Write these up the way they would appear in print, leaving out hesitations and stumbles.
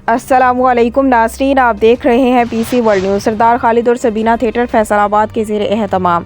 अस्सलामु अलैकुम नाज़रीन, आप देख रहे हैं पीसी वर्ल्ड न्यूज़। सरदार खालिद और सबीना थिएटर फैसलाबाद के ज़ेर एहतमाम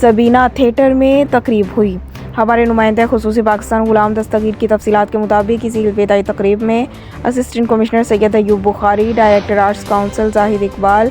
सबीना थिएटर में तकरीब हुई। हमारे नुमाइंदे खुसूसी पाकिस्तान गुलाम दस्तगीर की तफसीलात के मुताबिक इसी अलविदाई तकरीब में assistant commissioner Syed Ayub Bukhari, director arts council Zahid Iqbal,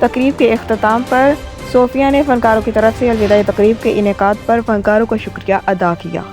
तकरीब के अख्ताम पर सोफिया ने फनकारों की तरफ से अलविदाई तकरीब के इनेकाद पर फनकारों का शुक्रिया अदा किया।